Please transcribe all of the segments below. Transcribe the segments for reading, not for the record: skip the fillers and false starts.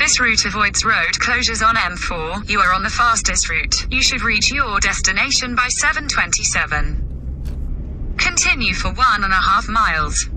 This route avoids road closures on M4. You are on the fastest route. You should reach your destination by 7:27. Continue for 1.5 miles.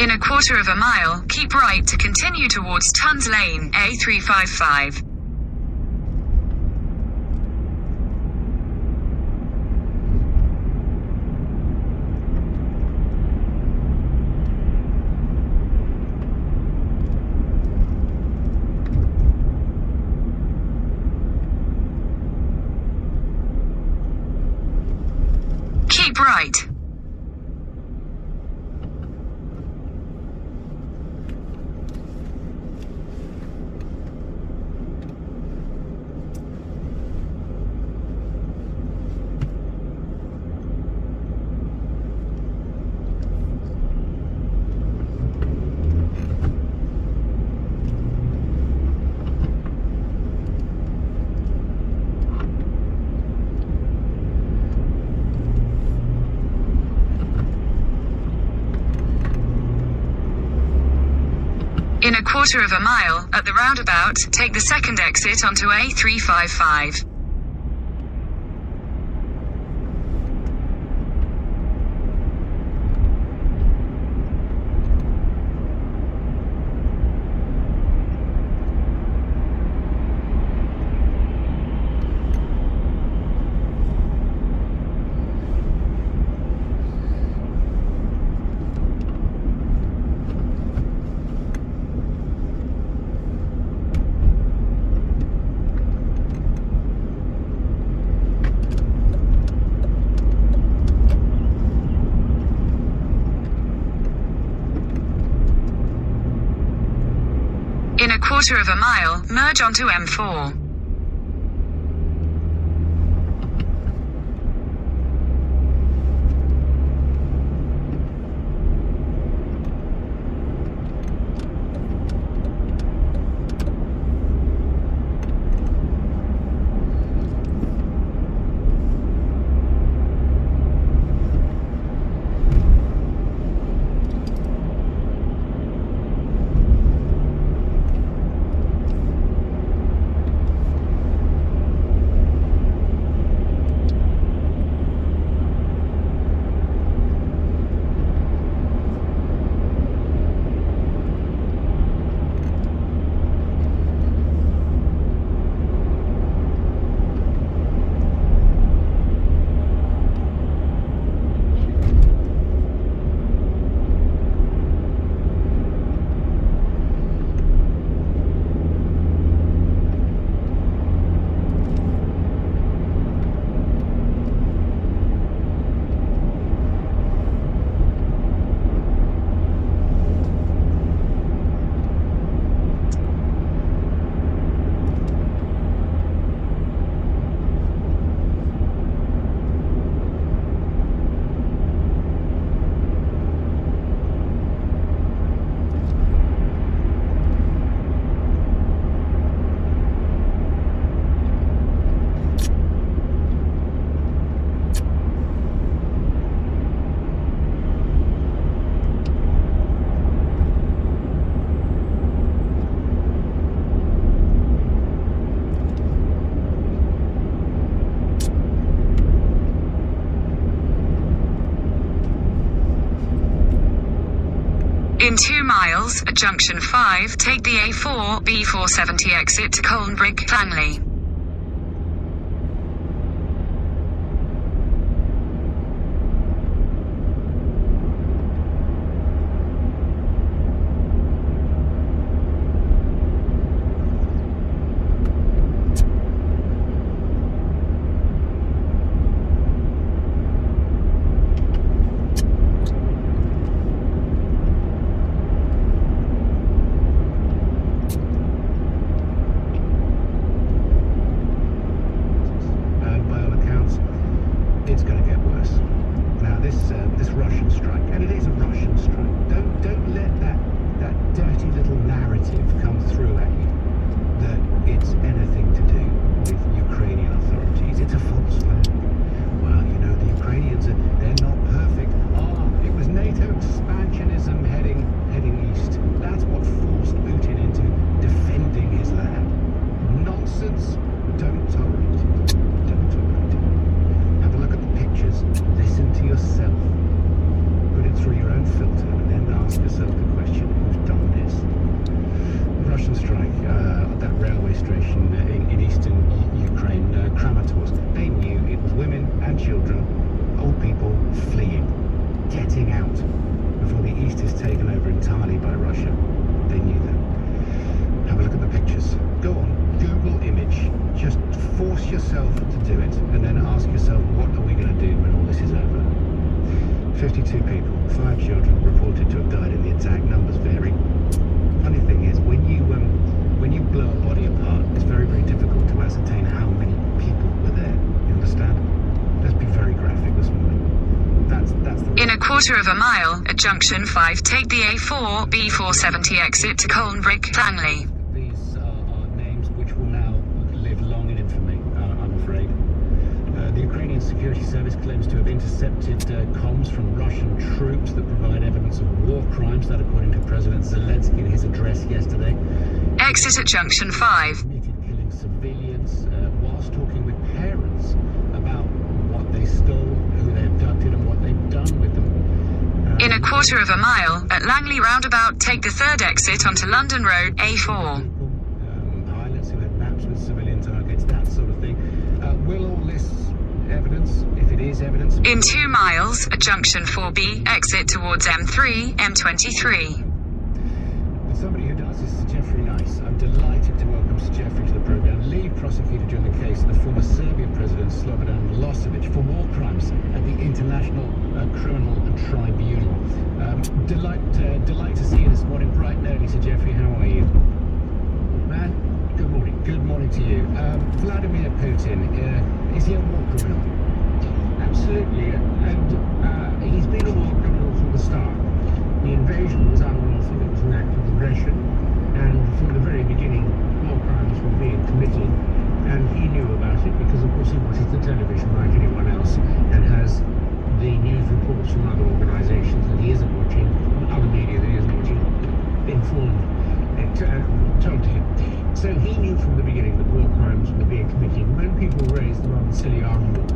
In 1/4 mile, keep right to continue towards Tons Lane, A355. Keep right. In 1/4 mile, at the roundabout, take the second exit onto A355. quarter of a mile, merge onto M4. In 2 miles, at junction 5, take the A4, B470 exit to Colnbrig, Langley. This Russian strike, and it is a Russian strike. Don't let that dirty little narrative come through at you that it's anything to do with Ukrainian authorities. It's a false flag. Well, you know, the Ukrainians they're not perfect. It was NATO expansionism heading east. That's what forced Putin into defending his land. Nonsense. Don't tolerate it. Don't tolerate it. Have a look at the pictures. Listen to yourself. Put it through your own filter and then ask yourself the question, who's done this? Russian strike at that railway station in eastern Ukraine, Kramatorsk. They knew it was women and children, old people fleeing, getting out before the east is taken over entirely by Russia. They knew that. Have a look at the pictures. Go on, Google image. Just force yourself to do it and then ask yourself, what are we going to do when all this is over? 52 people, 5 children reported to have died in the attack. Numbers vary. Funny thing is, when you blow a body apart, it's very, very difficult to ascertain how many people were there. You understand? Let's be very graphic this morning. That's the... In a quarter of a mile, at junction 5, take the A4, B470 exit to Colnbrig, Langley. These are names which will now live long in infamy, I'm afraid. The Ukrainian Security Service claims to have intercepted comms from Russian troops that provide evidence of war crimes, that according to President Zelensky in his address yesterday. Exit at junction 5. Admitted killing civilians whilst talking with parents about what they stole, who they abducted and what they've done with them. In a quarter of a mile, at Langley roundabout, take the 3rd exit onto London Road, A4. Pilots who had maps with civilian targets, that sort of thing. Will all this evidence, if it is evidence... In 2 miles, at junction 4B, exit towards M3, M23. Somebody who does is Sir Jeffrey Nice. I'm delighted to welcome Sir Jeffrey to the programme. Lead prosecutor during the case of the former Serbian President Slobodan Milosevic for war crimes at the International Criminal Tribunal. Delight to see you this morning bright and early, Sir Jeffrey. How are you? Good morning. Good morning to you. Vladimir Putin, is he a war criminal? Absolutely, and he's been a war criminal from the start. The invasion was unlawful, it was an act of aggression, and from the very beginning, war crimes were being committed, and he knew about it because, of course, he watches the television like anyone else, and has the news reports from other organisations that he isn't watching, other media that he isn't watching, informed, told to him. So he knew from the beginning that war crimes were being committed. When people raised the rather silly argument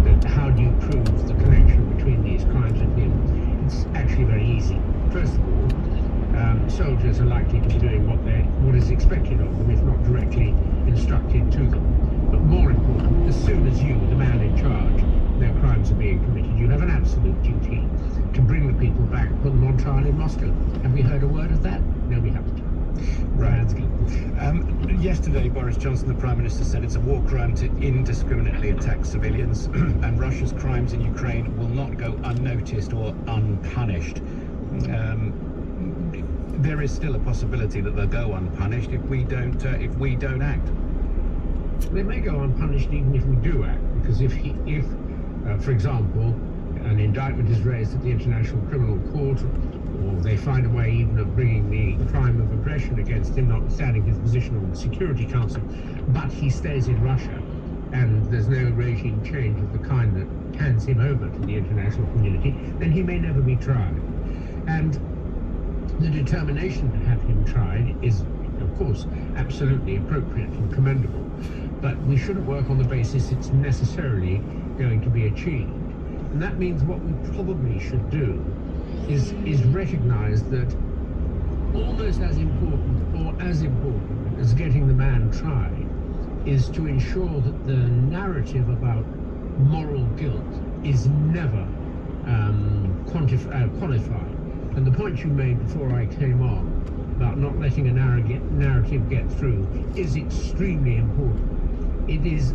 that how do you prove the connection between these crimes and him, it's actually very easy. First of all, soldiers are likely to be doing what is expected of them, if not directly instructed to them. But more important, as soon as you, the man in charge, their crimes are being committed, you have an absolute duty to bring the people back, put them on trial in Moscow. Have we heard a word of that? No, we haven't. Right. Yesterday, Boris Johnson, the Prime Minister, said it's a war crime to indiscriminately attack civilians, and Russia's crimes in Ukraine will not go unnoticed or unpunished. There is still a possibility that they'll go unpunished if we don't act. They may go unpunished even if we do act, because if for example, an indictment is raised at the International Criminal Court, or they find a way even of bringing the crime of aggression against him, notwithstanding his position on the Security Council, but he stays in Russia, and there's no regime change of the kind that hands him over to the international community, then he may never be tried. And the determination to have him tried is, of course, absolutely appropriate and commendable, but we shouldn't work on the basis it's necessarily going to be achieved. And that means what we probably should do is recognize that almost as important, or as important as getting the man tried, is to ensure that the narrative about moral guilt is never qualified. And the point you made before I came on about not letting a narrative get through is extremely important. It is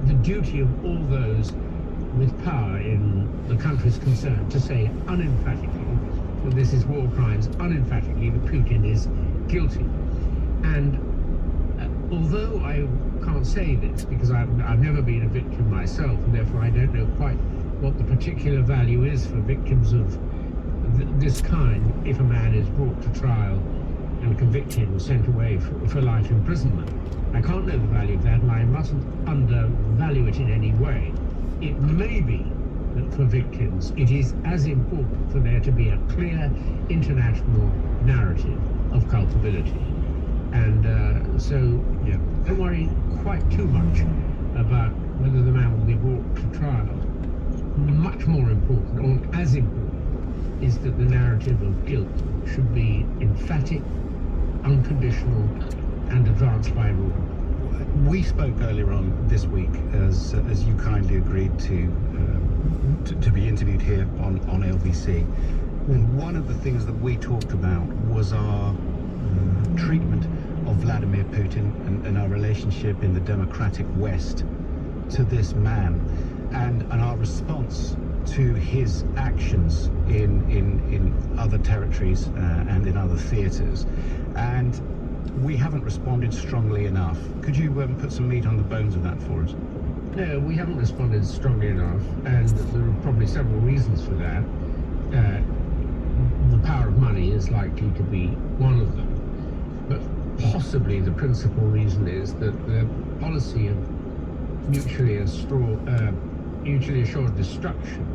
the duty of all those with power in the countries concerned to say unemphatically that this is war crimes, unemphatically that Putin is guilty. And although I can't say this because I've never been a victim myself, and therefore I don't know quite what the particular value is for victims of this kind if a man is brought to trial and convicted and sent away for life imprisonment. I can't know the value of that, and I mustn't undervalue it in any way. It may be that for victims it is as important for there to be a clear international narrative of culpability. And so don't worry quite too much about whether the man will be brought to trial. Much more important, or as important, is that the narrative of guilt should be emphatic, unconditional, and advanced by rule. We spoke earlier on this week, as you kindly agreed to be interviewed here on LBC. And one of the things that we talked about was our treatment of Vladimir Putin and our relationship in the democratic West to this man, and our response to his actions in other territories and in other theatres. And we haven't responded strongly enough. Could you put some meat on the bones of that for us? No, we haven't responded strongly enough, and there are probably several reasons for that. The power of money is likely to be one of them, but possibly the principal reason is that the policy of mutually assured destruction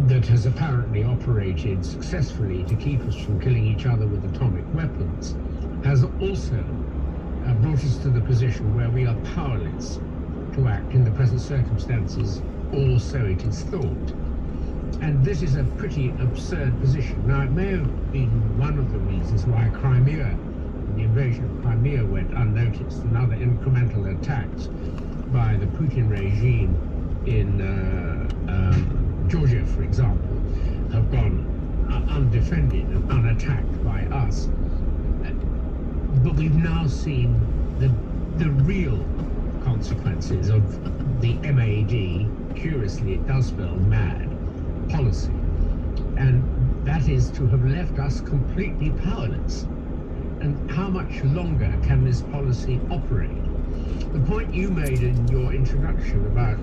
that has apparently operated successfully to keep us from killing each other with atomic weapons has also brought us to the position where we are powerless to act in the present circumstances, or so it is thought. And this is a pretty absurd position. Now, it may have been one of the reasons why Crimea, the invasion of Crimea, went unnoticed, and other incremental attacks by the Putin regime in Georgia, for example, have gone undefended and unattacked by us. But we've now seen the real consequences of the MAD, curiously it does spell mad, policy. And that is to have left us completely powerless. And how much longer can this policy operate? The point you made in your introduction about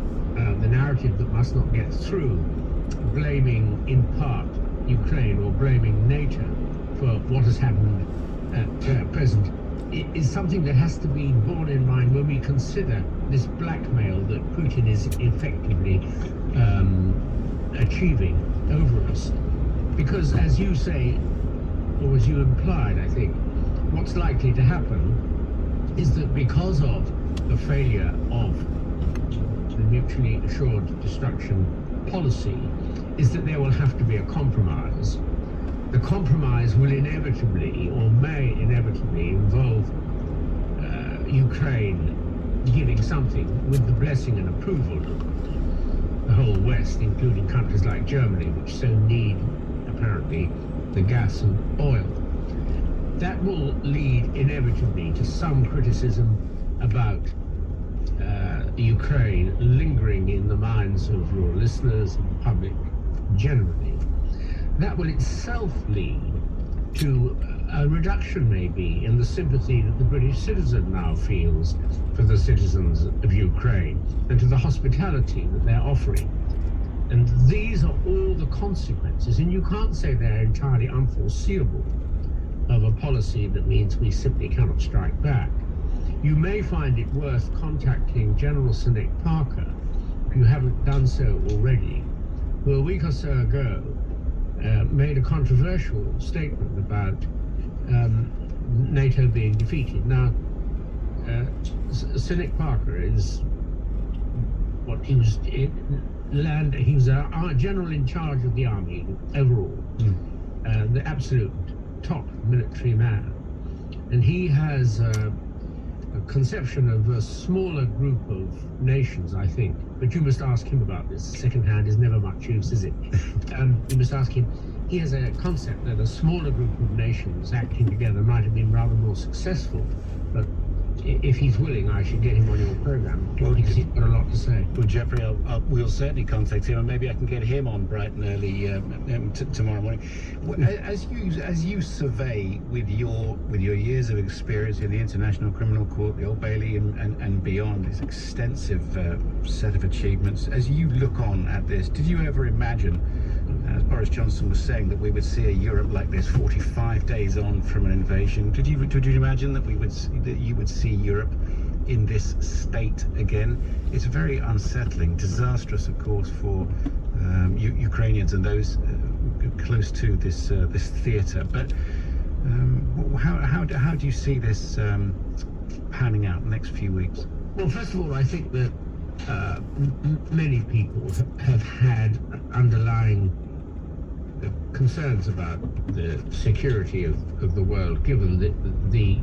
the narrative that must not get through, blaming in part Ukraine or blaming NATO for what has happened at present, is something that has to be borne in mind when we consider this blackmail that Putin is effectively achieving over us. Because as you say, or as you implied, I think, what's likely to happen is that because of the failure of the mutually assured destruction policy, is that there will have to be a compromise. The compromise will inevitably, or may inevitably, involve Ukraine giving something with the blessing and approval of the whole West, including countries like Germany, which so need, apparently, the gas and oil. That will lead inevitably to some criticism about Ukraine lingering in the minds of your listeners and the public generally. That will itself lead to a reduction, maybe, in the sympathy that the British citizen now feels for the citizens of Ukraine and to the hospitality that they're offering. And these are all the consequences, and you can't say they're entirely unforeseeable, of a policy that means we simply cannot strike back. You may find it worth contacting General Sinead Parker, if you haven't done so already, who a week or so ago made a controversial statement about NATO being defeated. Now, Sinead Parker is what he was. He was a general in charge of the army overall, the absolute top military man, and he has a conception of a smaller group of nations, I think. But you must ask him about this. Secondhand is never much use, is it? You must ask him. He has a concept that a smaller group of nations acting together might have been rather more successful. But if he's willing, I should get him on your program, because he's got a lot to say. Well, Jeffrey, we'll certainly contact him, and maybe I can get him on bright and early tomorrow morning. As you survey with your years of experience in the International Criminal Court, the Old Bailey, and beyond, this extensive set of achievements, as you look on at this, did you ever imagine, as Boris Johnson was saying, that we would see a Europe like this 45 days on from an invasion? Did you imagine that you would see Europe in this state again? It's very unsettling, disastrous, of course, for Ukrainians and those close to this theatre. But how do you see this panning out the next few weeks? Well, first of all, I think that many people have had underlying concerns about the security of the world, given the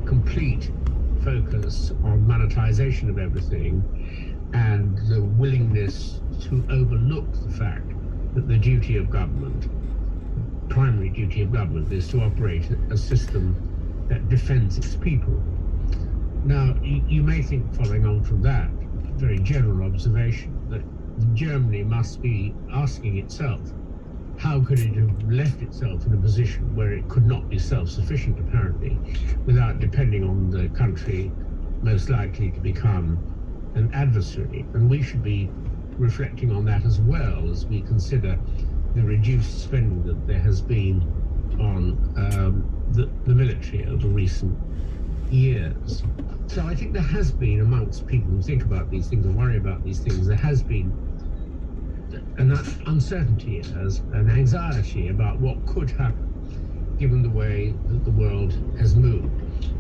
complete focus on monetization of everything and the willingness to overlook the fact that the duty of government, primary duty of government, is to operate a system that defends its people. Now, you may think, following on from that very general observation, that Germany must be asking itself, how could it have left itself in a position where it could not be self-sufficient, apparently, without depending on the country most likely to become an adversary? And we should be reflecting on that as well as we consider the reduced spending that there has been on the military over recent years. So I think there has been, amongst people who think about these things or worry about these things, there has been an uncertainty, an anxiety about what could happen, given the way that the world has moved.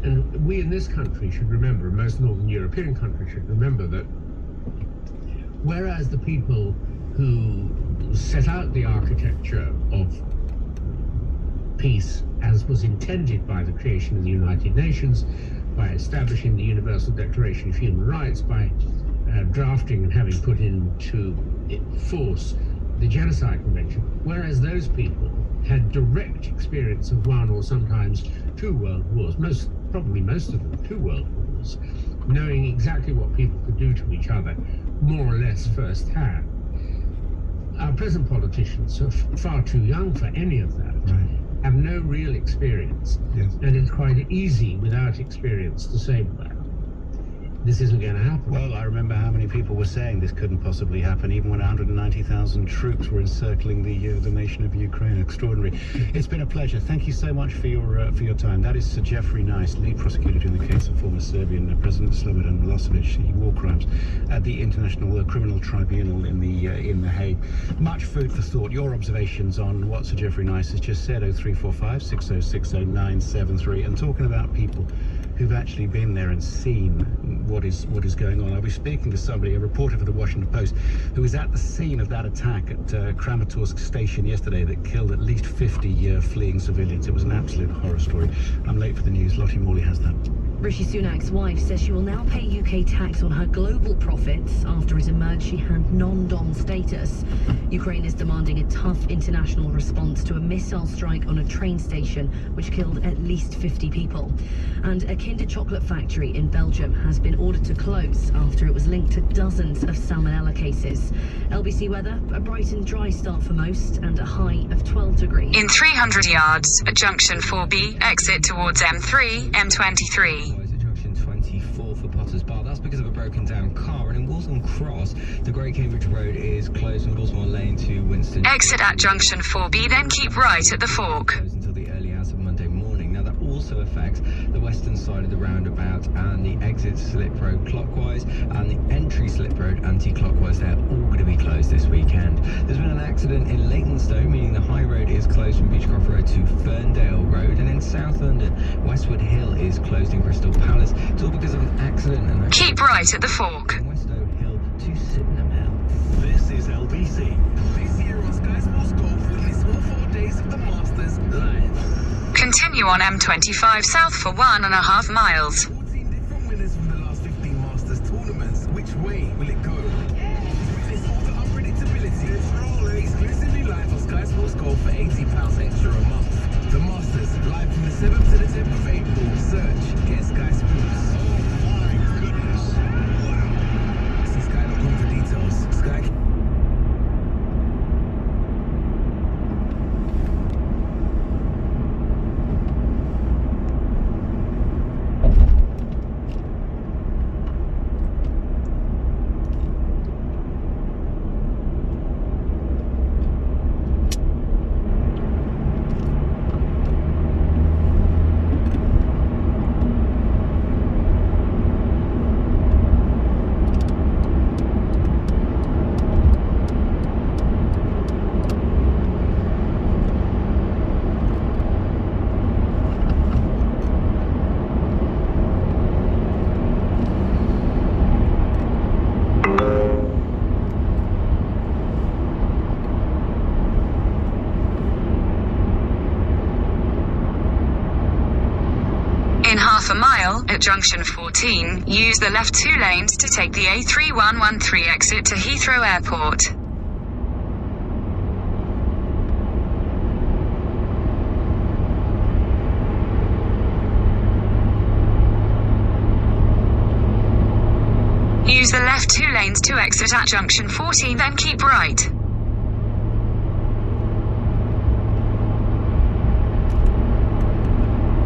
And we in this country should remember, most Northern European countries should remember, that whereas the people who set out the architecture of peace as was intended by the creation of the United Nations, by establishing the Universal Declaration of Human Rights, by drafting and having put into force the Genocide Convention, whereas those people had direct experience of one or sometimes two world wars, probably most of them two world wars, knowing exactly what people could do to each other, more or less firsthand. Our present politicians are far too young for any of that. Right. have no real experience, Yes. and it's quite easy without experience to say, well, this isn't going to happen. Well, I remember how many people were saying this couldn't possibly happen, even when 190,000 troops were encircling the nation of Ukraine. Extraordinary. It's been a pleasure. Thank you so much for your time. That is Sir Geoffrey Nice, lead prosecutor in the case of former Serbian President Slobodan Milosevic, war crimes at the International Criminal Tribunal in the Hague. Much food for thought. Your observations on what Sir Geoffrey Nice has just said: 0345 6060 973. And talking about people who've actually been there and seen what is going on. I'll be speaking to somebody, a reporter for the Washington Post, who was at the scene of that attack at Kramatorsk station yesterday that killed at least 50 fleeing civilians. It was an absolute horror story. I'm late for the news. Lottie Morley has that. Rishi Sunak's wife says she will now pay UK tax on her global profits after it emerged she had non-dom status. Ukraine is demanding a tough international response to a missile strike on a train station which killed at least 50 people. And a Kinder chocolate factory in Belgium has been ordered to close after it was linked to dozens of salmonella cases. LBC weather: a bright and dry start for most and a high of 12 degrees. In 300 yards, at junction 4B, exit towards M3, M23. At junction 24 for Potters Bar. That's because of a broken down car. And in Walsall Cross, the Great Cambridge Road is closed from Baltimore Lane to Winston. Exit at junction 4B, then keep right at the fork. Closed until the early hours of Monday morning. Now that also affects the western side of the roundabout and the exit slip road clockwise and the entry slip road anti-clockwise. They're all going to be closed this weekend. There's been an accident in Leytonstone, meaning the high road is closed from Beechcroft Road to Ferndale Road, and in South London, Westwood Hill is closed in Crystal Palace. It's all because of an accident and Keep right at the fork. from Westow Hill to Sydenham Hill. This is LBC. This year on Sky Sports Golf, witness all 4 days of the Masters live. Continue on M25 south for 1.5 miles. 14 different winners from the last 15 Masters tournaments. Which way will it go? Witness all the unpredictability. It's rolling. Exclusively live on Sky Sports Golf for £80 extra a month. The Masters, live from the 7th to the 10th of April. Search Get Sky Sports. Oh my goodness. Wow. See Sky.com for details. Sky. In half a mile, at junction 14, use the left 2 lanes to take the A3113 exit to Heathrow Airport. Use the left 2 lanes to exit at junction 14, then keep right.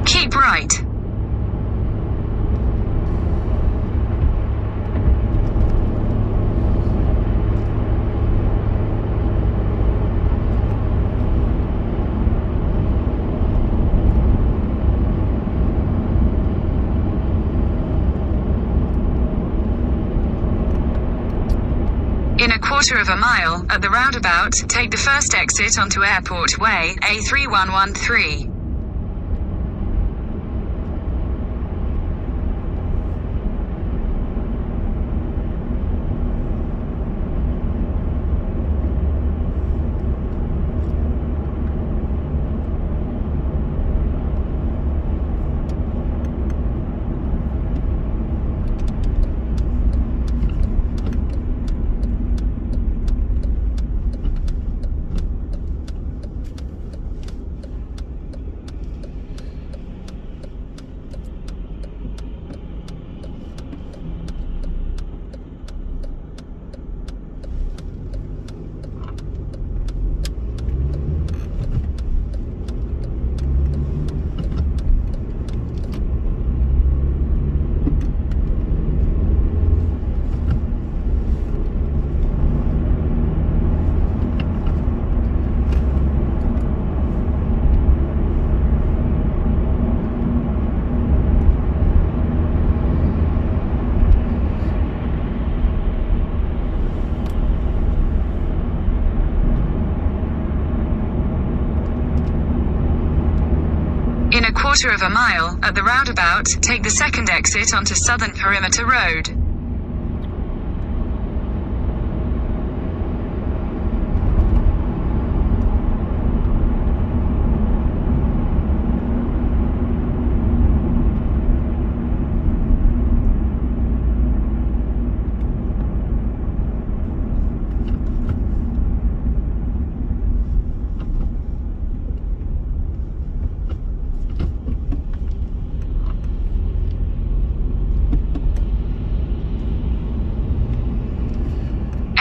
Keep right. In a quarter of a mile, at the roundabout, take the first exit onto Airport Way, A3113. In a quarter of a mile, at the roundabout, take the second exit onto Southern Perimeter Road.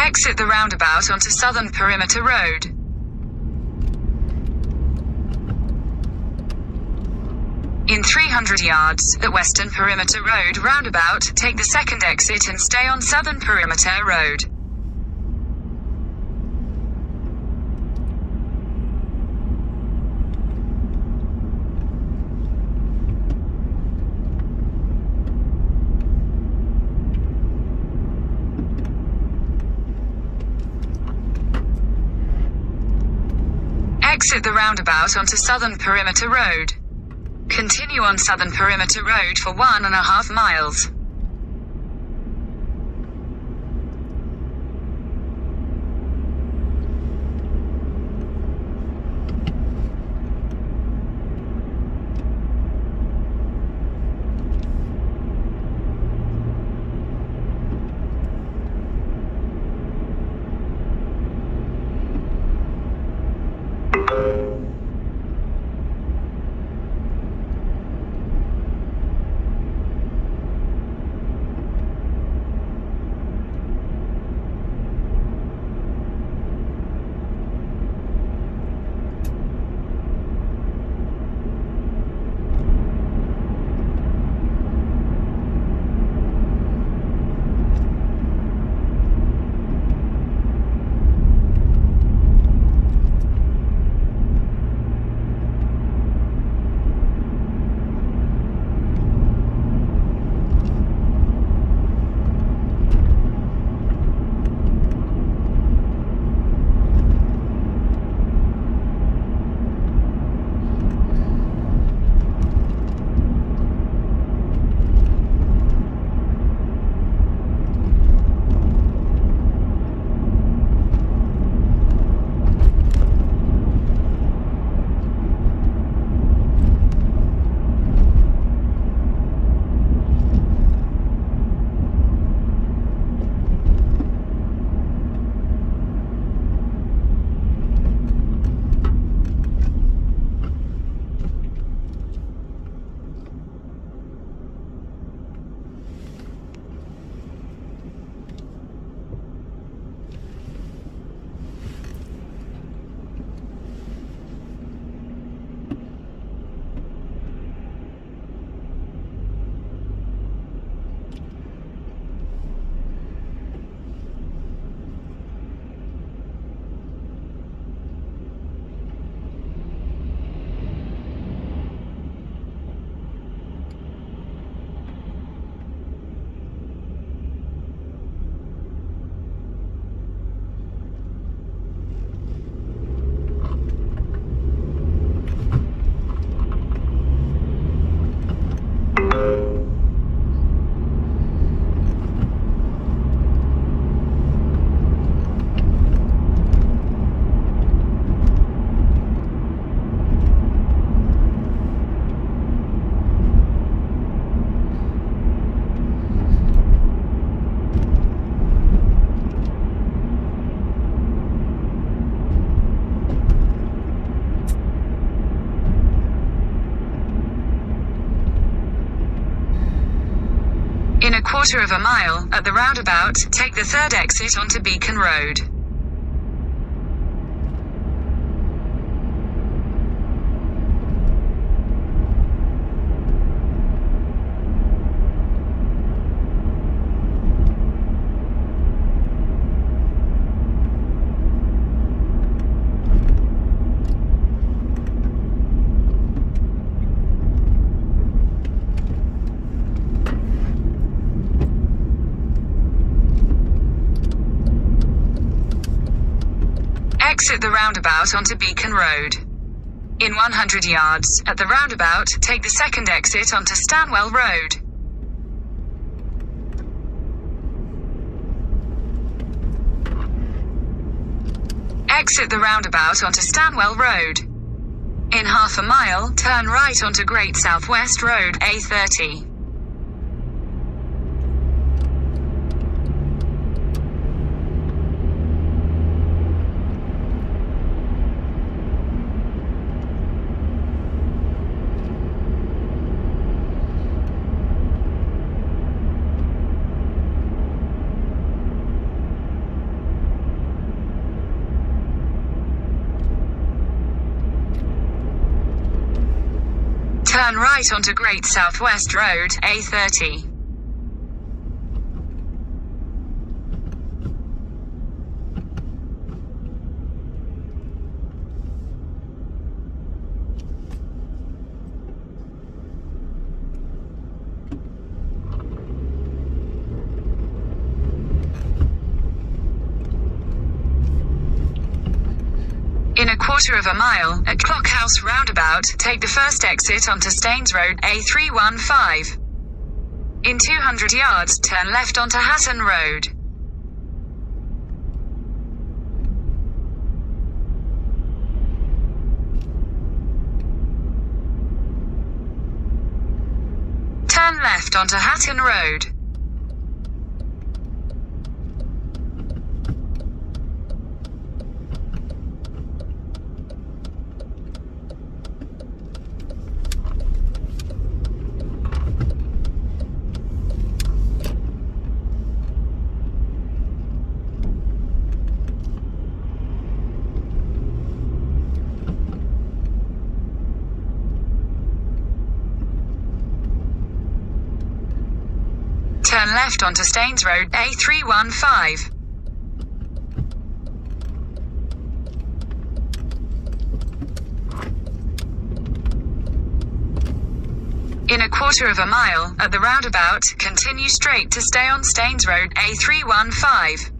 Exit the roundabout onto Southern Perimeter Road. In 300 yards, at Western Perimeter Road roundabout, take the second exit and stay on Southern Perimeter Road. Exit the roundabout onto Southern Perimeter Road. Continue on Southern Perimeter Road for 1.5 miles. In a quarter of a mile, at the roundabout, take the third exit onto Beacon Road. Exit the roundabout onto Beacon Road. In 100 yards, at the roundabout, take the second exit onto Stanwell Road. Exit the roundabout onto Stanwell Road. In half a mile, turn right onto Great Southwest Road, A30. Turn right onto Great Southwest Road, A30. In a quarter of a mile, at Clockhouse Roundabout, take the first exit onto Staines Road, A315. In 200 yards, turn left onto Hatton Road. Turn left onto Hatton Road. Turn left onto Staines Road, A315. In a quarter of a mile, at the roundabout, continue straight to stay on Staines Road, A315.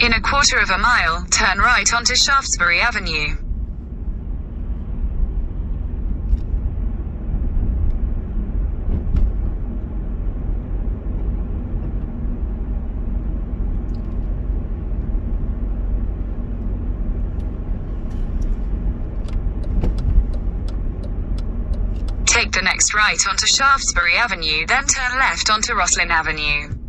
In a quarter of a mile, turn right onto Shaftesbury Avenue. Take Take the next right onto Shaftesbury Avenue, then turn left onto Roslin Avenue.